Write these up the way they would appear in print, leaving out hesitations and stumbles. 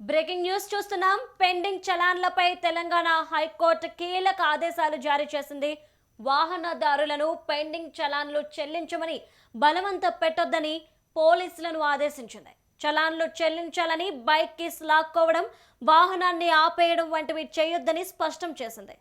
Breaking news చూస్తున్నాం. Pending చలాన్లపై Telangana high court కీలక ఆదేశాలు జారీ చేసింది. వాహనదారులను పెండింగ్ చలాన్లు చెల్లించమని బలవంత పెట్టొద్దని పోలీసులను ఆదేశించింది. చలాన్లు చెల్లించాలని బైక్ కీస్ లాక్కోవడం, వాహనాన్ని ఆపేయడం వంటివి చేయొద్దని స్పష్టం చేసింది.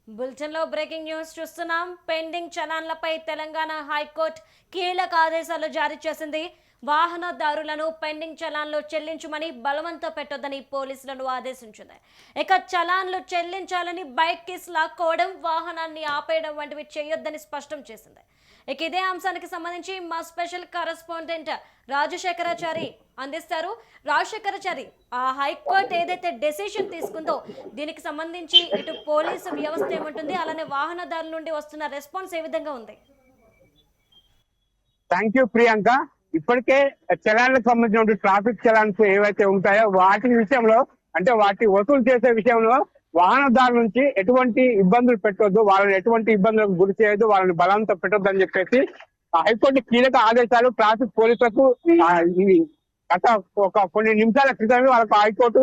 బులెటిన్ లో బ్రేకింగ్ న్యూస్ చూస్తున్నాం. పెండింగ్ చలాన్లపై తెలంగాణ హైకోర్టు కీలక ఆదేశాలు జారీ చేసింది. వాహనదారులను పెండింగ్ చలాన్లు చెల్లించమని బలవంత పెట్టొద్దని పోలీసులను ఆదేశించింది. ఇక చలాన్లు చెల్లించాలని బైక్ కీస్ లాక్కోవడం, వాహనాన్ని ఆపేయడం వంటివి చేయొద్దని స్పష్టం చేసింది. ఇక ఇదే అంశానికి సంబంధించి మా స్పెషల్ కరెస్పాండెంట్ రాజశేఖరాచారి అందిస్తారు. రాజశేఖరాచారి, ఆ హైకోర్టు ఏదైతే డెసిషన్ తీసుకుందో దీనికి సంబంధించి ఇటు పోలీసు వ్యవస్థ ఏమంటుంది, అలానే వాహనదారుల నుండి వస్తున్న రెస్పాన్స్ ఏ విధంగా ఉంది? Thank you Priyanka. ఇప్పటికే చలాన్లకు సంబంధించిన ట్రాఫిక్ చలాన్స్ ఏవైతే ఉంటాయో వాటి విషయంలో, అంటే వాటి వసూలు చేసే విషయంలో వాహనదారుల నుంచి ఎటువంటి ఇబ్బందులు పెట్టొద్దు, వాళ్ళని ఎటువంటి ఇబ్బందులకు గురి చేయొద్దు, వాళ్ళని బలవంతం పెట్టొద్దు అని చెప్పేసి హైకోర్టు కీలక ఆదేశాలు ట్రాఫిక్ పోలీసులకు గత కొన్ని నిమిషాల క్రితమే వాళ్ళకు హైకోర్టు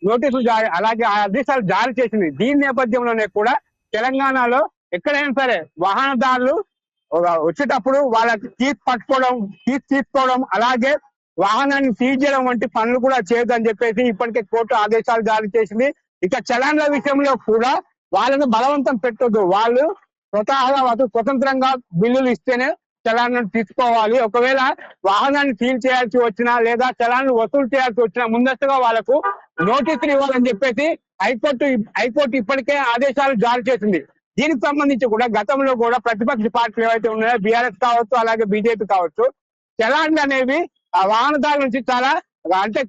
నోటీసులు జారీ, అలాగే ఆదేశాలు జారీ చేసింది. దీని నేపథ్యంలోనే కూడా తెలంగాణలో ఎక్కడైనా సరే వాహనదారులు వచ్చేటప్పుడు వాళ్ళకి కీస్ తీసుకోవడం, అలాగే వాహనాన్ని సీజ్ చేయడం వంటి పనులు కూడా చేయొద్దని చెప్పేసి ఇప్పటికే కోర్టు ఆదేశాలు జారీ చేసింది. ఇక చలాన్ల విషయంలో కూడా వాళ్ళను బలవంతం పెట్టొద్దు, వాళ్ళు స్వతంత్రంగా బిల్లులు ఇస్తేనే చలాన్లను తీసుకోవాలి. ఒకవేళ వాహనాన్ని సీల్ చేయాల్సి వచ్చినా లేదా చలాన్లు వసూలు చేయాల్సి వచ్చినా ముందస్తుగా వాళ్ళకు నోటీసులు ఇవ్వాలని చెప్పేసి హైకోర్టు ఇప్పటికే ఆదేశాలు జారీ చేసింది. దీనికి సంబంధించి కూడా గతంలో కూడా ప్రతిపక్ష పార్టీలు ఏవైతే ఉన్నాయో, బీఆర్ఎస్ కావచ్చు అలాగే బీజేపీ కావచ్చు, చలాన్లు అనేవి ఆ వాహనదారుల నుంచి చాలా అంటే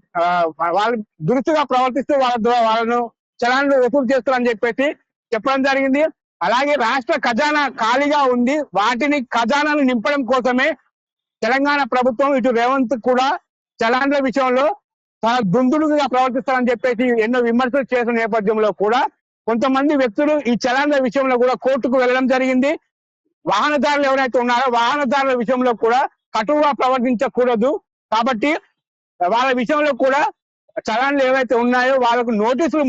వాళ్ళు దురుసుగా ప్రవర్తిస్తూ వాళ్ళను చలాన్లు వసూలు చేస్తారని చెప్పేసి చెప్పడం జరిగింది. అలాగే రాష్ట్ర ఖజానా ఖాళీగా ఉంది, వాటిని ఖజానాను నింపడం కోసమే తెలంగాణ ప్రభుత్వం ఇటు రేవంత్ కూడా చలాన్ల విషయంలో చాలా దుందుడుగా ప్రవర్తిస్తారని చెప్పేసి ఎన్నో విమర్శలు చేసిన నేపథ్యంలో కూడా కొంతమంది వ్యక్తులు ఈ చలాన్ల విషయంలో కూడా కోర్టుకు వెళ్ళడం జరిగింది. వాహనదారులు ఎవరైతే ఉన్నారో వాహనదారుల విషయంలో కూడా కటువుగా ప్రవర్తించకూడదు, కాబట్టి వాళ్ళ విషయంలో కూడా చలాన్లు ఏవైతే ఉన్నాయో వాళ్ళకు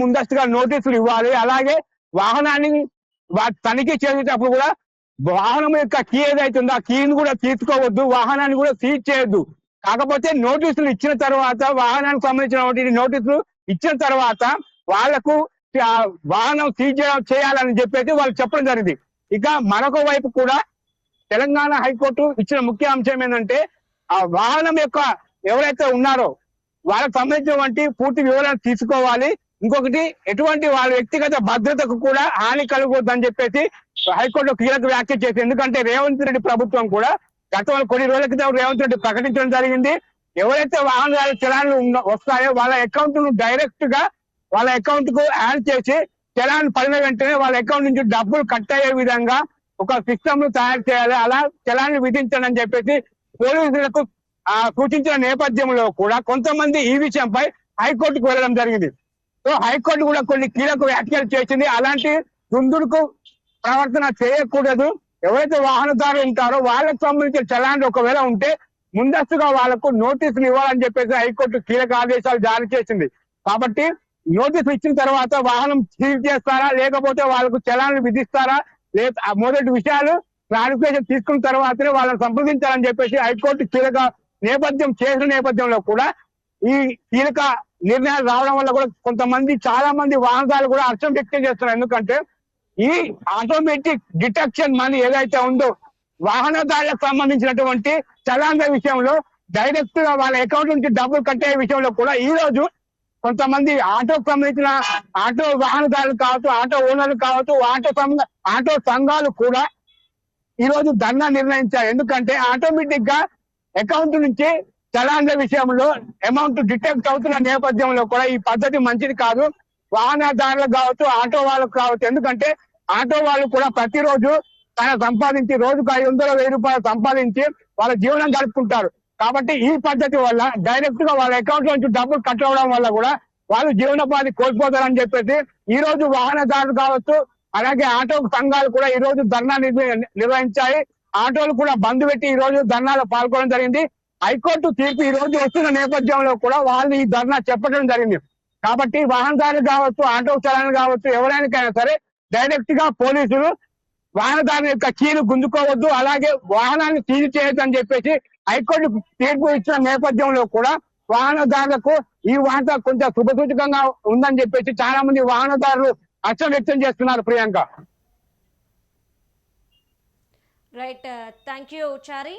ముందస్తుగా నోటీసులు ఇవ్వాలి. అలాగే వాహనాన్ని తనిఖీ చేసేటప్పుడు కూడా వాహనం యొక్క కీ ఏదైతే ఉందో ఆ కీని కూడా తీసుకోవద్దు, వాహనాన్ని కూడా సీజ్ చేయొద్దు. కాకపోతే నోటీసులు ఇచ్చిన తర్వాత, వాహనానికి సంబంధించిన నోటీసులు ఇచ్చిన తర్వాత వాళ్లకు వాహనం సీజ్ చేయాలని చెప్పేసి వాళ్ళు చెప్పడం జరిగింది. ఇక మరొక వైపు కూడా తెలంగాణ హైకోర్టు ఇచ్చిన ముఖ్య అంశం ఏంటంటే ఆ వాహనం యొక్క ఎవరైతే ఉన్నారో వాళ్ళకు సంబంధించినటువంటి పూర్తి వివరాలు తీసుకోవాలి. ఇంకొకటి, ఎటువంటి వాళ్ళ వ్యక్తిగత భద్రతకు కూడా హాని కలగొద్దని చెప్పేసి హైకోర్టు కీలక వ్యాఖ్య చేసింది. ఎందుకంటే రేవంత్ రెడ్డి ప్రభుత్వం కూడా గతంలో కొన్ని రోజుల క్రితం రేవంత్ రెడ్డి ప్రకటించడం జరిగింది, ఎవరైతే వాహనదారుల చలాన్లు వస్తాయో వాళ్ళ అకౌంట్ ను డైరెక్ట్ గా వాళ్ళ అకౌంట్ కు యాడ్ చేసి చలాన్ పడిన వెంటనే వాళ్ళ అకౌంట్ నుంచి డబ్బులు కట్ అయ్యే విధంగా ఒక సిస్టమ్ ను తయారు చేయాలి. అలా చలాన్ని విధించండి అని చెప్పేసి పోలీసులకు సూచించిన నేపథ్యంలో కూడా కొంతమంది ఈ విషయంపై హైకోర్టుకు వెళ్ళడం జరిగింది. సో హైకోర్టు కూడా కొన్ని కీలక వ్యాఖ్యలు చేసింది. అలాంటి దుందుడుకు ప్రవర్తన చేయకూడదు. ఎవరైతే వాహనదారులు ఉంటారో వాళ్ళకు సంబంధించిన చలాన్లు ఒకవేళ ఉంటే ముందస్తుగా వాళ్లకు నోటీసులు ఇవ్వాలని చెప్పేసి హైకోర్టు కీలక ఆదేశాలు జారీ చేసింది. కాబట్టి నోటీసులు ఇచ్చిన తర్వాత వాహనం సీజ్ చేస్తారా లేకపోతే వాళ్ళకు చలాన్లు విధిస్తారా లేదా మొదటి విషయాలు క్లారిఫికేషన్ తీసుకున్న తర్వాతనే వాళ్ళని సంప్రదించాలని చెప్పేసి హైకోర్టు కీలక నేపథ్యం చేసిన నేపథ్యంలో కూడా ఈ కీలక నిర్ణయాలు రావడం వల్ల కూడా కొంతమంది చాలా మంది వాహనదారులు కూడా హర్షం వ్యక్తం చేస్తున్నారు. ఎందుకంటే ఈ ఆటోమేటిక్ డిటెక్షన్ మనీ ఏదైతే ఉందో వాహనదారులకు సంబంధించినటువంటి చలాన్ల విషయంలో డైరెక్ట్ గా వాళ్ళ అకౌంట్ నుంచి డబ్బులు కట్టే విషయంలో కూడా ఈ రోజు కొంతమంది ఆటోకు సంబంధించిన ఆటో వాహనదారులు కావచ్చు, ఆటో ఓనర్లు కావచ్చు, ఆటో సంఘాలు కూడా ఈ రోజు ధర్నా నిర్ణయించారు. ఎందుకంటే ఆటోమేటిక్ గా అకౌంట్ నుంచి చలాన్ల విషయంలో అమౌంట్ డిటెక్ట్ అవుతున్న నేపథ్యంలో కూడా ఈ పద్ధతి మంచిది కాదు. వాహనదారులకు కావచ్చు, ఆటో వాళ్ళకు కావచ్చు. ఎందుకంటే ఆటో వాళ్ళు కూడా ప్రతిరోజు తన సంపాదించి రోజుకు 500-1000 రూపాయలు సంపాదించి వాళ్ళ జీవనం గడుపుకుంటారు. కాబట్టి ఈ పద్ధతి వల్ల డైరెక్ట్ గా వాళ్ళ అకౌంట్ నుంచి డబ్బులు కట్ అవడం వల్ల కూడా వాళ్ళు జీవనోపాధి కోల్పోతారని చెప్పేసి ఈ రోజు వాహనదారులు కావచ్చు, అలాగే ఆటో సంఘాలు కూడా ఈ రోజు ధర్నా నిర్వహించాయి. ఆటోలు కూడా బంద్ పెట్టి ఈ రోజు ధర్నాలో పాల్గొనడం జరిగింది. హైకోర్టు తీర్పు ఈ రోజు వస్తున్న నేపథ్యంలో కూడా వాళ్ళు ఈ ధర్నా చెప్పడం జరిగింది. కాబట్టి వాహనదారులు కావచ్చు, ఆటో చలాన్లు కావచ్చు, ఎవరైనా సరే డైరెక్ట్ గా పోలీసులు వాహనదారుల యొక్క కీలు గుంజుకోవద్దు, అలాగే వాహనాన్ని సీజ్ చేయొద్దు అని చెప్పేసి హైకోర్టు తీర్పు ఇచ్చిన నేపథ్యంలో కూడా వాహనదారులకు ఈ వార్త కొంచెం శుభసూచకంగా ఉందని చెప్పేసి చాలా మంది వాహనదారులు హర్షం వ్యక్తం చేస్తున్నారు. Priyanka. Right, thank you Chari.